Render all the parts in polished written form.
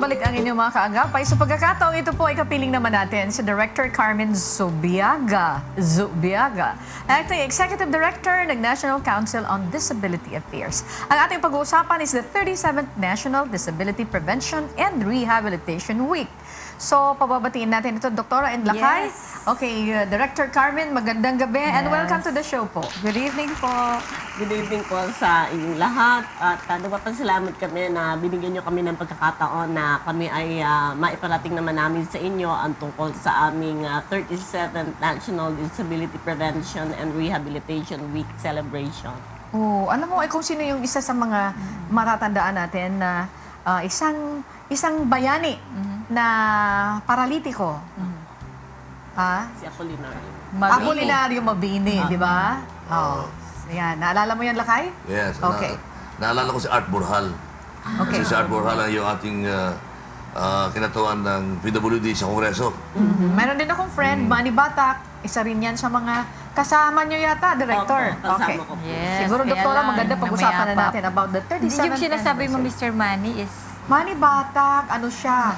nagbabalik ang inyong mga kaagapay. Sa pagkakataong ito po ay kapiling naman natin si Director Carmen Zubiaga, Acting Executive Director ng National Council on Disability Affairs. Ang ating pag-uusapan is the 37th National Disability Prevention and Rehabilitation Week. So, pababatiin natin ito, Doktora and Lakay. Yes. Okay, Director Carmen, magandang gabi and Yes. welcome to the show po. Good evening po. Good evening po sa inyong lahat. At nagpapasalamat kami na binigyan nyo kami ng pagkakataon na kami ay maiparating naman namin sa inyo ang tungkol sa aming 37th National Disability Prevention and Rehabilitation Week celebration. Oh, alam mo, kung sino yung isa sa mga matatandaan natin na isang bayani na paralitiko. Ha? Si Apolinario. Apolinario Mabini, di ba? Oh. Yan. Naalala mo yan, Lakay? Yes. Okay. Naalala ko si Art Borjal. Okay. Kasi si Art Borjal ay yung ating kinatawan ng PWD sa Kongreso. Meron din akong friend, Manny Batak. Isa rin yan sa mga kasama nyo yata, Director. Opo, kasama Okay. ko po. Yes, Siguro, kaya Doktora, lang, maganda pag-usapan na namayapa. natin about the 37th Yung sinasabi mo, anniversary. Mr. Manny, is... Manny Batak, ano siya?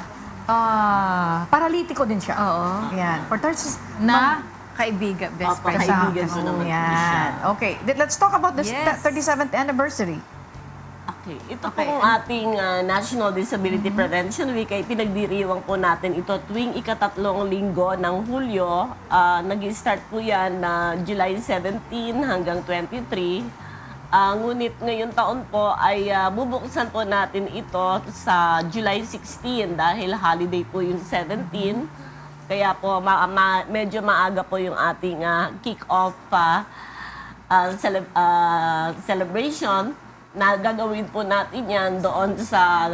Paralitiko din siya. Oo. Yan. For 30... Na kaibigan, best Opo, friend. kaibigan ko naman po Yan. siya. Okay. Let's talk about the Yes. 37th anniversary. Okay. Ito pong ating National Disability Prevention Week ay pinagdiriwang po natin ito tuwing ikatatlong linggo ng Hulyo. Nag-start po yan na July 17 hanggang 23. Ngunit ngayong taon po ay bubuksan po natin ito sa July 16 dahil holiday po yung 17. Kaya po medyo maaga po yung ating kick-off celebration na gagawin po natin yan doon sa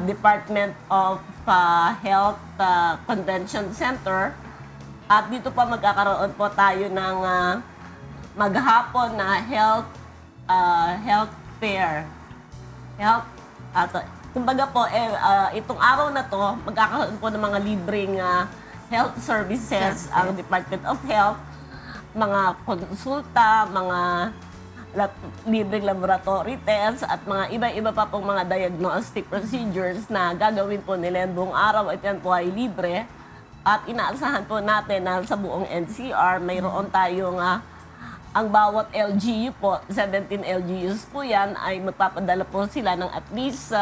Department of Health Convention Center. At dito pa magkakaroon po tayo ng maghapon na health fair. Kumbaga po, itong araw na to, magkakaroon po ng mga libreng health services ang Department of Health, mga konsulta, mga libreng laboratory tests, at mga iba-iba pa pong mga diagnostic procedures na gagawin po nila buong araw at yan po ay libre. At inaasahan po natin na sa buong NCR, mayroon tayong ang bawat LGU po, 17 LGUs po yan, ay magpapadala po sila ng at least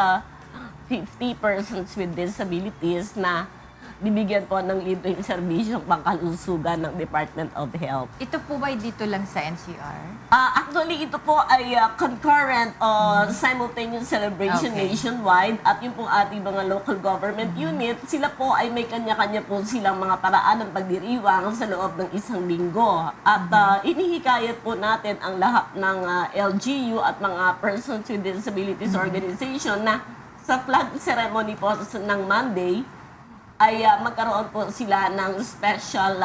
50 persons with disabilities na bibigyan po ng libreng serbisyong pangkalusugan ng Department of Health. Ito po ba dito lang sa NCR? Actually, ito po ay concurrent or simultaneous celebration Okay. nationwide at yung pong ating mga local government unit, sila po ay may kanya-kanya po silang mga paraan ng pagdiriwang sa loob ng isang linggo. At inihikayat po natin ang lahat ng LGU at mga persons with disabilities organization na sa flag ceremony po ng Monday, ay magkaroon po sila ng special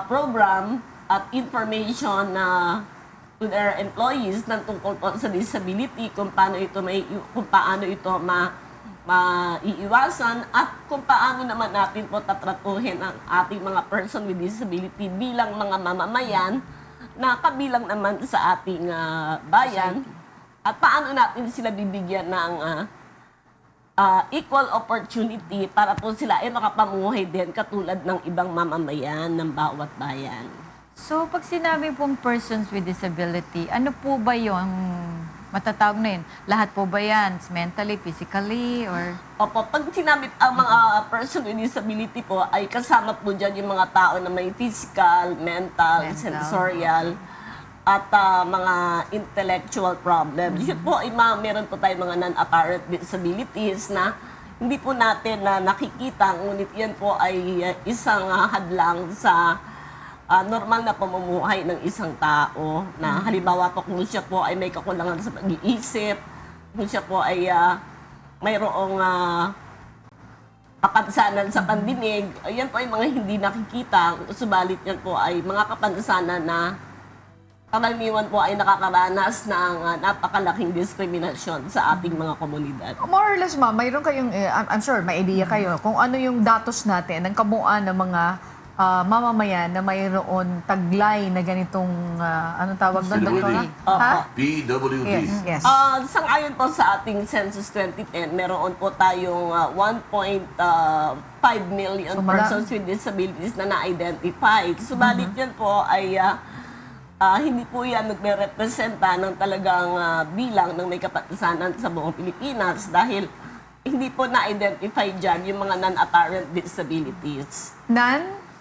program at information to their employees ng tungkol po sa disability, kung paano ito maiiwasan at kung paano naman natin po tatratuhin ang ating mga person with disability bilang mga mamamayan na kabilang naman sa ating bayan at paano natin sila bibigyan ng equal opportunity para po sila ay makapamuhay din katulad ng ibang mamamayan ng bawat bayan. So, pag sinabi pong persons with disability, ano po ba yung matatawag na yun? Lahat po ba yan? Mentally, physically, or... Opo, pag sinabi ang mga person with disability po ay kasama po dyan yung mga tao na may physical, mental. Sensorial, at mga intellectual problems. Yun po ay meron po tayong mga non-apparent disabilities na hindi po natin nakikita, ngunit yan po ay isang hadlang sa normal na pamumuhay ng isang tao. Na halimbawa po kung siya po ay may kakulangan sa pag-iisip, kung siya po ay mayroong kapansanan sa pandinig, yan po ay mga hindi nakikita, subalit yan po ay mga kapansanan na karaniwan po ay nakakaranas ng napakalaking diskriminasyon sa ating mga komunidad. More or less, ma'am, mayroon kayong, I'm sure, may idea kayo kung ano yung datos natin ng kabuuan ng mga mamamayan na mayroon taglay na ganitong, anong tawag doon, Doktora? PWD. Ha? PWD. Yes. Sangayon po sa ating Census 2010, meron po tayong 1.5 million So, persons with disabilities na na-identify. Subalit yan po ay hindi po yan nagre-representa ng talagang bilang ng may kapansanan sa buong Pilipinas dahil hindi po na-identify dyan yung mga non-apparent disabilities.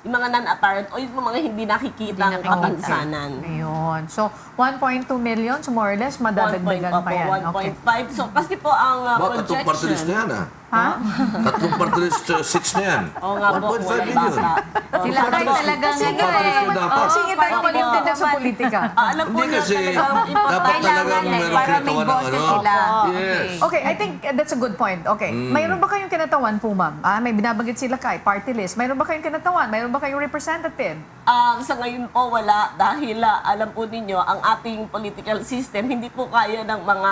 Yung mga non-apparent o yung mga hindi nakikita ng kapansanan. Ayun. So, 1.2 million, so more or less, madadagdagan pa yan. Okay. 1.5. So, kasi po ang Tatlong party list na projection. yan, Ha? Tatlong party list, 6 na yan. Oo nga po, 1.5 kulay million. bata. Sila tayo talagang Kasi ano party list eh. na dapat. Kasi kita naman yung tinda sa politika. Alam po Hindi niyo kasi, talagang dapat importante talagang Kailangan eh, meron para may kinatawan ng boses ano. sila. Yes. Okay, I think that's a good point. Okay. Mayroon ba kayong kinatawan po, ma'am? May binabanggit sila kay party list. Mayroon ba kayong kinatawan? Mayroon ba kayong representative? Sa ngayon po wala dahil alam po ninyo ang ating political system hindi po kaya ng mga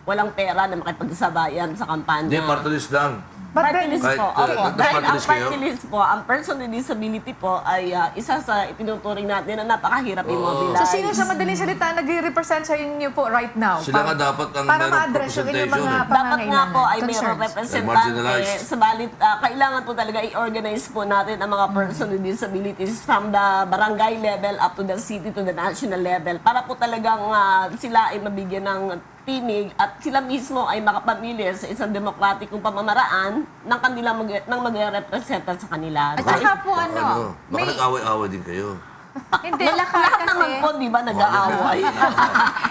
walang pera na makipagsabayan sa kampanya. Hindi, party list lang. But Party then, list Kahit, po. Opo. nag-party Dahil ang list kayo? party list po, ang person with disability po ay isa sa itinuturing natin na napakahirap i-mobilize. so sino sa madaling salita nag-represent sa inyo po right now? Sila nga dapat ang para mayroong ma-address yung inyong representation mga eh. Dapat nga po ay concerns. mayroong representante. Marginalized. Sabalit, kailangan po talaga i-organize po natin ang mga person with disabilities from the barangay level up to the city to the national level para po talagang sila ay mabigyan ng tinig at sila mismo ay makapamilya sa isang demokratikong pamamaraan ng kanilang ng magre-representa sa kanila. At saka po Baka may... nag-away-away din kayo. Hindi, lahat Lahat naman kasi... po, di ba, nag-aaway?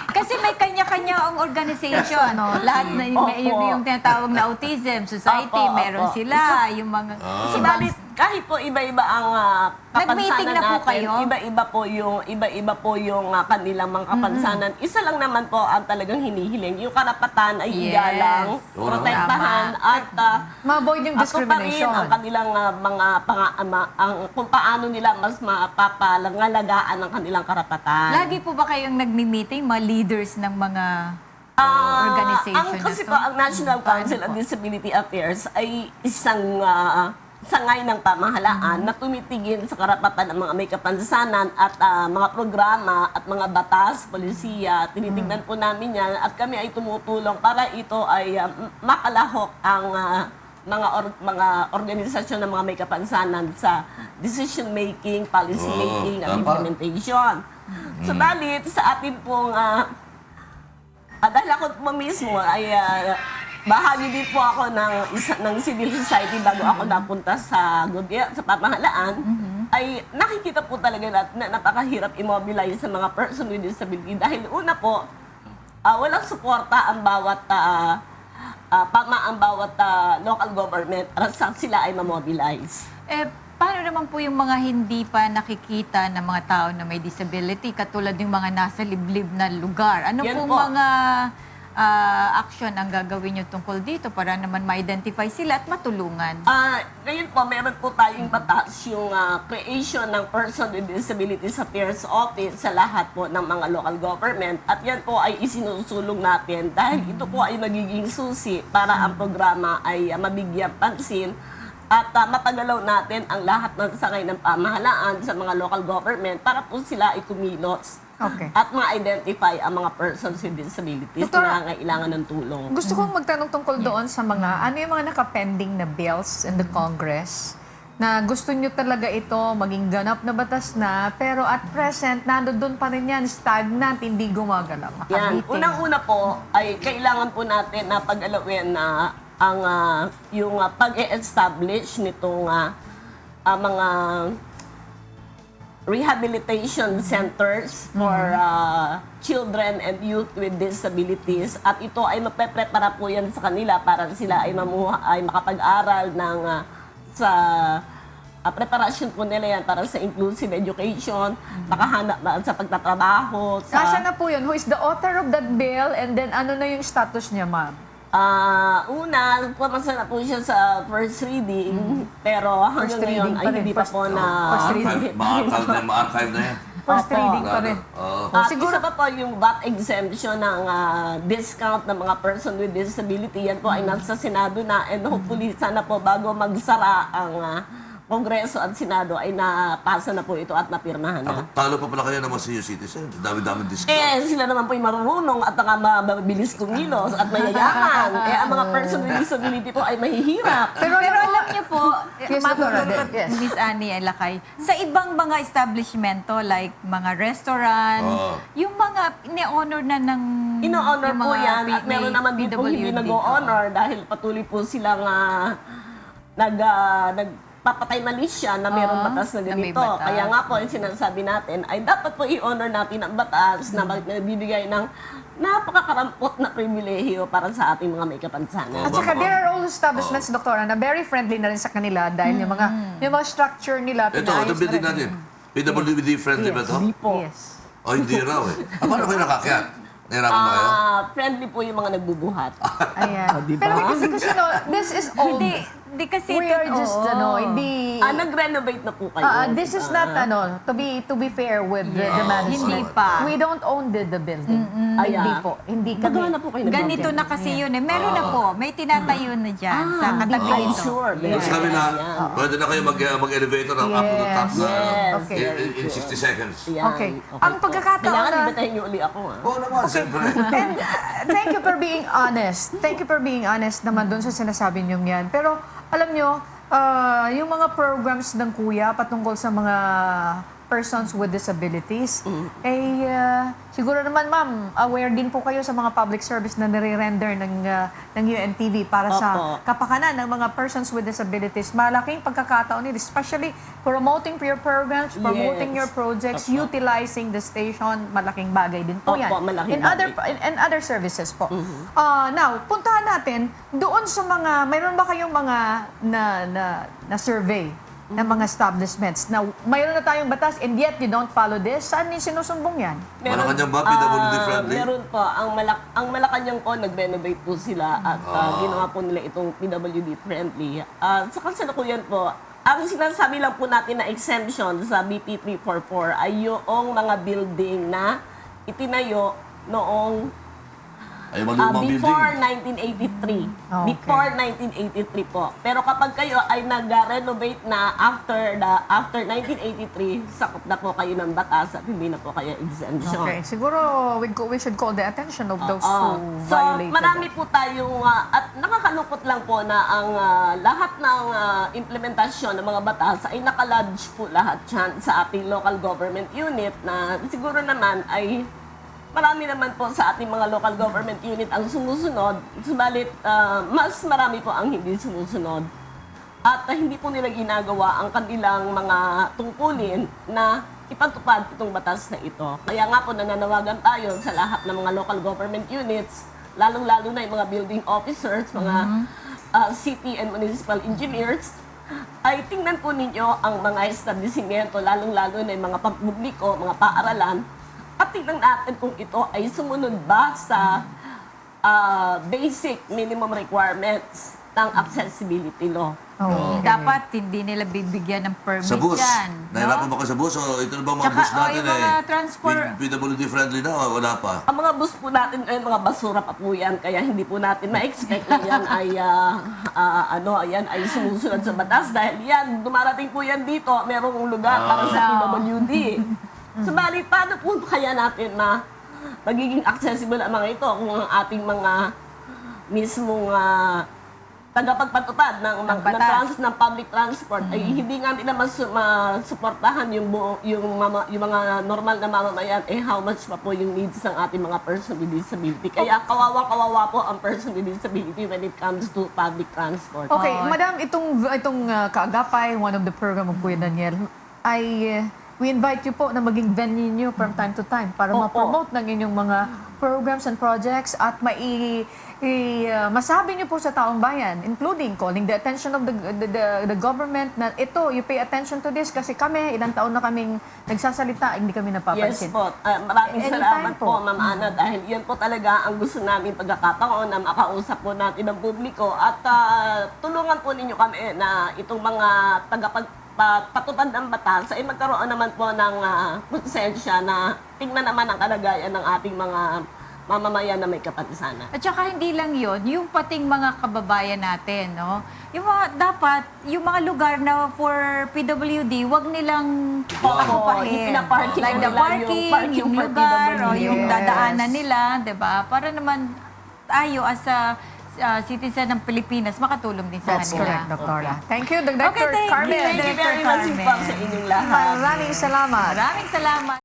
Kasi may kanya-kanya ang organization. Lahat na yung tinatawag na autism society, Opo, meron opo. sila. Yung mga... Subalit, kahit po iba-iba ang Nag-meeting kapansanan na po natin, kayo? iba-iba po yung kanilang mga kapansanan. Isa lang naman po ang talagang hinihiling. Yung karapatan ay Yes. igalang, Oo, protektahan, at Ma-avoid yung ako pa rin discrimination. ang kanilang mga kung paano nila mas mapapangalagaan ang kanilang karapatan. Lagi po ba kayong nagmi-meeting, mga leaders ng mga organization Ang kasi na to? po, ang National Council on Disability Affairs ay isang sangay ng pamahalaan na tumitigil sa karapatan ng mga may kapansanan at mga programa at mga batas, polisiya. Tinitignan po namin yan at kami ay tumutulong para ito ay makalahok ang mga organisasyon ng mga may kapansanan sa decision making, policy making, at tama. implementation. Subalit sa ating pong dahil ako po mismo ay bahagi din po ako ng civil society bago ako napunta sa sa pamahalaan, ay nakikita po talaga na napakahirap immobilize sa mga person with disability dahil una po, walang suporta ang bawat local government para sa sila ay ma-mobilize. Paano naman po yung mga hindi pa nakikita ng mga tao na may disability, katulad yung mga nasa liblib na lugar? Ano Yan pong po. mga action ang gagawin nyo tungkol dito para naman ma-identify sila at matulungan? Ngayon po, meron po tayong batas yung creation ng Person with Disabilities Affairs Office sa lahat po ng mga local government. At yan po ay isinusulong natin dahil ito po ay magiging susi para ang programa ay mabigyan pansin at mapagalaw natin ang lahat ng sangay ng pamahalaan sa mga local government para po sila ay kumilos. Okay. At ma-identify ang mga persons with disabilities Doktor, na nangangailangan ng tulong. Gusto kong magtanong tungkol doon sa mga, ano yung mga nakapending na bills in the Congress na gusto nyo talaga ito maging ganap na batas na, pero at present, nandoon pa rin yan, stagnant, hindi gumaganap. Yan. Nakabitin. Unang-una po ay kailangan po natin na pag-alawin na ang yung pag-e-establish nitong mga rehabilitation centers for children and youth with disabilities at ito ay mapeprepara po yan sa kanila para sila ay makapag-aral ng sa preparasyon po nila yan para sa inclusive education, makahanap sa pagtatrabaho. Nasaan na po yun? Who is the author of that bill and then ano na yung status niya, ma'am? Una, pumasa na po siya sa first reading, pero hanggang First reading ngayon pa ay rin. hindi pa First- po na... first reading. Ma-archive na yan. First Opo. reading pa rin. Oo. At isa pa po yung VAT exemption ng discount ng mga person with disability. Yan po ay nasa Senado na and hopefully sana po bago magsara ang Kongreso at Senado ay napasa na po ito at napirmahan na. Talo pa pala kayo ng mga senior citizen. Dami-dami discount. Sila naman po yung marunong at mabilis kumilos at mayayaman. Ang mga person with disability po ay mahihirap. Pero alam niyo po, Yes, matutulog Doctora. Yes. Miss Annie Elakay, sa ibang mga establishmento like mga restaurant, yung mga ine-honor na ng Ino-honor yung po mga yan at meron naman din po hindi PWD. nag-honor dahil patuloy po silang nagpapatay mali siya na meron batas na na may ganito. batas. Kaya nga po, yung sinasabi natin ay dapat po i-honor natin ang batas na nagbibigay ng napakakarampot na pribilehiyo para sa ating mga may kapansanan. At saka there are all establishments, Doktora, na very friendly na rin sa kanila dahil yung mga structure nila, Ito pinaayos building na rin. natin. PWD friendly ba ito? Hindi po. Yes. O hindi raw eh. Paano kayo nakakyat? Nahirapan ba kayo? Friendly po yung mga nagbubuhat. Ayan. diba? Pero because you know, this is old. Hindi kasi We are just, hindi... Nag-renovate na po kayo. This is not, to be fair with the management. Hindi pa. We don't own the building. Ay, Hindi po. Hindi kami. Magawa na po kayo ng Ganito na kasi yun eh. Meron na po. May tinatayo na dyan sa katabi I'm nito. sure. Tapos kami na, pwede na kayo mag-elevator up to the top na Yes. Okay. in 60 seconds. Yan. Okay. Ang po. pagkakataon Kailangan na- ibitahin niyo uli ako. Oo naman, siyempre. And thank you for being honest. Thank you for being honest naman doon sa sinasabi niyong yan. Pero alam niyo, yung mga programs ng Kuya patungkol sa mga persons with disabilities, siguro naman ma'am, aware din po kayo sa mga public service na nire-render ng UNTV para sa Opo. kapakanan ng mga persons with disabilities. Malaking pagkakataon nila, especially promoting your programs, promoting Yes. your projects, Opo. utilizing the station, malaking bagay din po Opo, yan. malaking In other services po. Now, puntahan natin doon sa mga, mayroon ba kayong mga na survey ng mga establishments na mayroon na tayong batas and yet you don't follow this? Saan yung sinusumbong yan? Malacanang ba, PWD friendly? Meron po. Ang Malacanang po, nag-renovate po sila at ginawa po nila itong PWD friendly. Sa kasalukuyan po, ang sinasabi lang po natin na exemption sa BP 344 ay yung mga building na itinayo noong Ay, malumang before building. 1983. Okay. Before 1983 po. Pero kapag kayo ay nag-renovate na after 1983, sakop na po kayo ng batas at hindi na po kayo exemption. Okay, siguro we should call the attention of those Oo. who So, violated marami it. po tayong, at nakakalungkot lang po na ang lahat ng implementasyon ng mga batas ay nakalodge po lahat dyan sa ating local government unit na siguro naman ay marami naman po sa ating mga local government unit ang sumusunod, subalit mas marami po ang hindi sumusunod. At hindi po nila ginagawa ang kanilang mga tungkulin na ipatupad itong batas na ito. Kaya nga po nananawagan tayo sa lahat ng mga local government units, lalong-lalo na yung mga building officers, mga city and municipal engineers, ay tingnan po ninyo ang mga establishmento, lalong-lalo na yung mga pampubliko, mga paaralan, at tingnan natin kung ito ay sumunod ba sa basic minimum requirements ng accessibility law. Oh, okay. Dapat hindi nila bibigyan ng permit Sa bus. yan. Nahirapan ba kayo sa bus? O ito na ba mga Tsaka, bus natin yung mga PWD friendly na o wala pa? Ang mga bus po natin ay mga basura pa po yan, kaya hindi po natin ma-expect na yan ay, yan ay sumusunod sa batas dahil yan, dumarating po yan dito, merong lugar para sa PWD. Subalit, paano po kaya natin na magiging accessible ang mga ito kung ang ating mga mismong tagapagpatupad ng batas. ng public transport ay hindi nga nila masuportahan yung mga normal na mamamayan how much pa po yung needs ng ating mga person with disability. Kaya kawawa po ang person with disability when it comes to public transport. Okay, madam, itong kaagapay, one of the program of Kuya Daniel, ay we invite you po na maging venue niyo from time to time para Opo. ma-promote ng inyong mga programs and projects at masabi niyo po sa taong bayan, including calling the attention of the government na ito, you pay attention to this kasi kami, ilang taon na kaming nagsasalita, hindi kami Yes napapansin. po. Maraming Anytime salamat po. po, Ma'am Ana, dahil yan po talaga ang gusto namin pagkakataon na makausap po natin ang publiko at tulungan po ninyo kami na itong mga patupad ng batas ay magkaroon naman po ng konsensya na tingnan naman ang kalagayan ng ating mga mamamayan na may kapansanan. At saka hindi lang yon, yung pating mga kababayan natin, no? Yung mga, dapat, yung mga lugar na for PWD, wag nilang okupahin. Pinaparking Like the nila parking, yung for lugar, o PWD. yung Yes. dadaanan nila, di ba? Para naman tayo as a citizen ng Pilipinas, makatulong din sa That's kanila. correct, Doktora. Thank you, Dr. Okay, thank you. Carmen. Thank you very much Carmen. po sa inyong lahat. Maraming salamat. Maraming salamat.